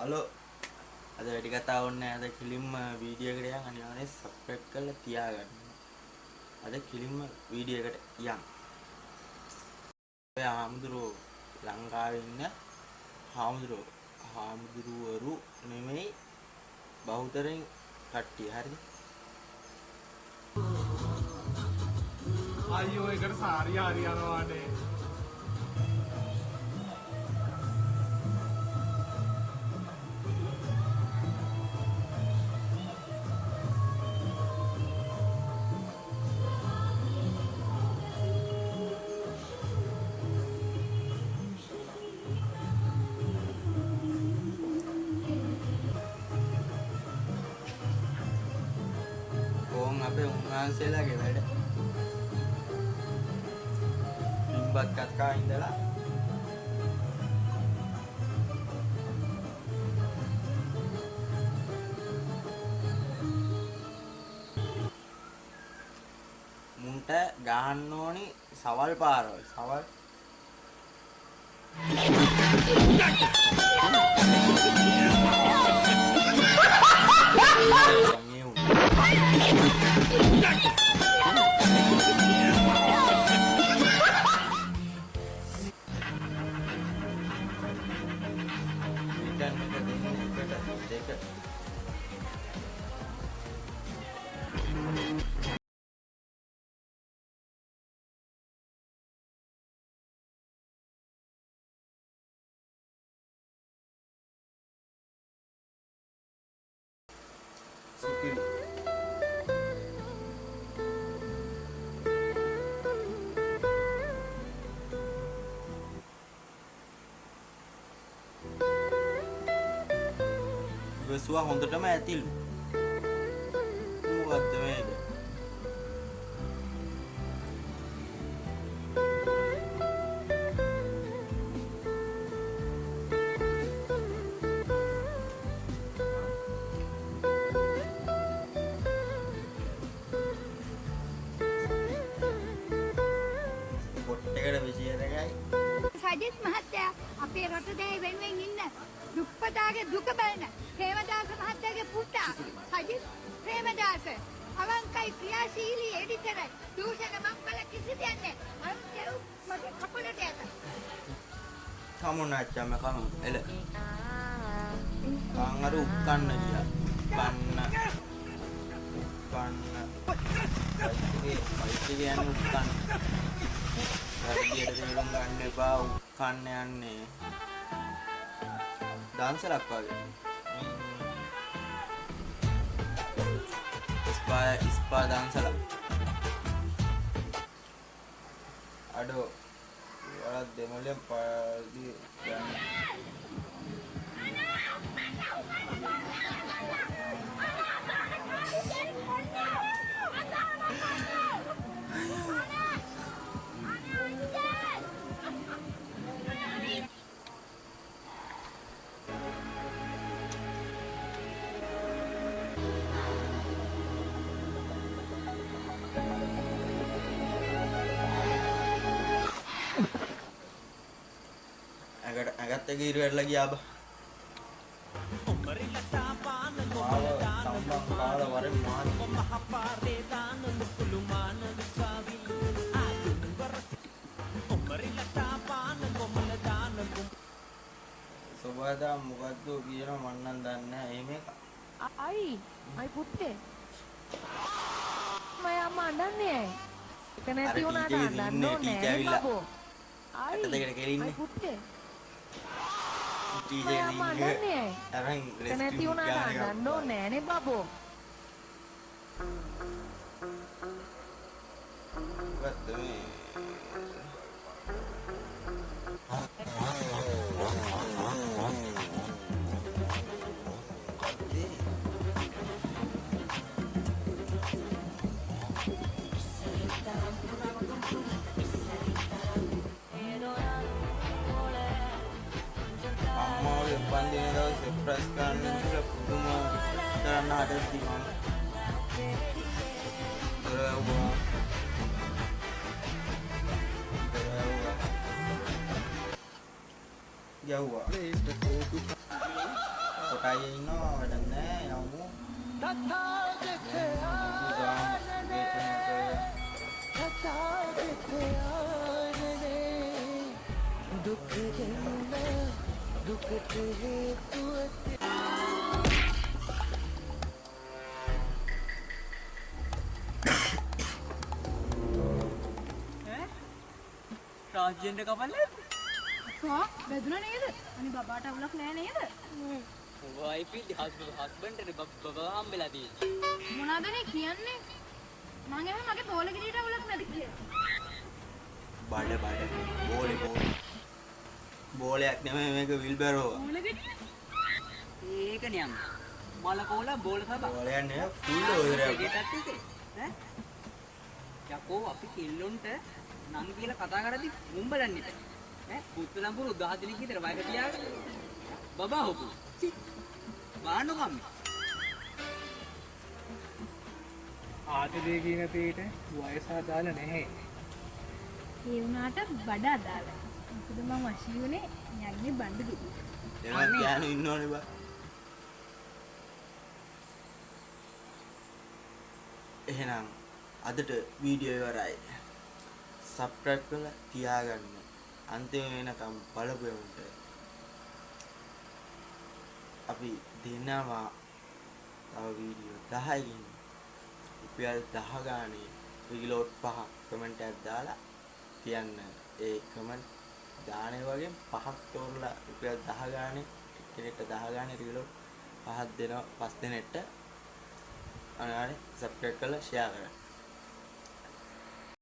Hello අද වැඩි කතා ඕනේ නැහැ. අද කිලින්ම වීඩියෝ එකට යන් අනිවාර්යෙන් සබ්ස්ක්‍රයිබ් කරලා තියාගන්න. අද කිලින්ම වීඩියෝ එකට යන්. ඔය ආමුදුරෝ ලංකාවේ ඉන්න හාමුදුරුවරු නෙමෙයි බහුතරෙන් කට්ටිය. හරිද? අයියෝ ඒකට සාරිය හරියනවානේ. අපේ උන්වහන්සේලාගේ වැඩ පින්බත් කක්කා ඉඳලා මුන්ට ගහන්න ඕනි සවල් පාරවල් සවල් Sukiri. Iwasuwa hondotama ඇතිලු. මොකද්ද මේක? සජිත් මහත්තයා අපේ රට දැයි වෙනුවෙන් ඉන්න දුප්පතාගේ දුක බලන ප්‍රේමදාස මහත්තයාගේ පුතා සජිත් ප්‍රේමදාස අවංකයි ක්‍රියාශීලී එඩිටර් දූෂණ මංගල කිසි දෙයක් නැහැ අර මගේ කපලට යත කමුණාච්චම කමු එල අර උක්කන්න ගියා පයිති යන උක්කන්න වැඩියට තේරුම් ගන්න එපා උක්කන්න යන්නේ දාන්සලක් වගේ ඉස්පා දාන්සලක් අඩෝ ඔයාලා දෙමළෙන් පාදි යන්න agak tegi iru lagi abah tambang kala warin mani sobada මොකද්ද කියන මන් නම් දන්නේ නැහැ එහෙම එක අයි පුත්තේ මම අඬන්නේ ඒක නැති වුණාට අඬන්න ඕනේ බබෝ අත දෙකට කෙලින්නේ පුත්තේ ටීජේ ඉන්නේ අරන් ඒක නැති වුණාට අඬන්න ඕනේ නේ බබෝ what the banding daw surprise kan nila pumo karena ada di mana jauh කොටයි ඉන්නවා වැඩක් නැහැ යමු. රාජ්‍යන්ට කපල්ල කො බෙදුනා නේද? අනේ බබාට අවුලක් නෑ නේද? වයිෆි හස්බන්ඩ්ට බබා හම්බෙලා තියෙන්නේ. මොනවද නේ කියන්නේ? මං එහෙම මගේ බෝල ගෙඩියට අවුලක් නැති කියලා. බඩ බෝලයක් නෙමෙයි මේක විල්බරෝ. බෝල ගෙඩිය? ඒක නියම්. මල කෝලා බෝල සබා. බෝලයක් නෙමෙයි ෆුල් ඕදරයක්. ඒකටත් ඈ? යකෝ අපි කෙල්ලොන්ට නම් කියලා කතා කරද්දි මුම් බලන්න ඉතින්. ඈ පුත්තු ලම්පුරු 10 දිනක් විතර වයක තියාගෙන බබා හොපු. බාන්න කම්මි. ආදරේ කියන තේට වයස අදාළ නැහැ. ඒ වුණාට බඩ අදාළයි. මොකද මම වශී වුණේ යන්නේ බණ්ඩ දුක. එනවා කියන්න ඉන්නෝනේ බා. එහෙනම් අදට වීඩියෝ ඉවරයි. සබ්ස්ක්‍රයිබ් කරලා තියාගන්න. අන්තිම වෙනකම් බලපෑමුන්ට අපි දෙනවා තව වීඩියෝ 10කින් රුපියල් 10 ගානේ රීලෝඩ් 5 කමෙන්ට් එකක් දාලා කියන්න. ඒ කමෙන්ට් දානේ වගේ 5ක් තෝරලා රුපියල් 10 ගානේ එක්කෙනෙක්ට 10 ගානේ රීලෝඩ් 5ක් දෙනවා 5 දෙනෙක්ට. අනිවාර්යෙන් සබ්ස්ක්‍රයිබ් කරලා ෂෙයා කරන්න.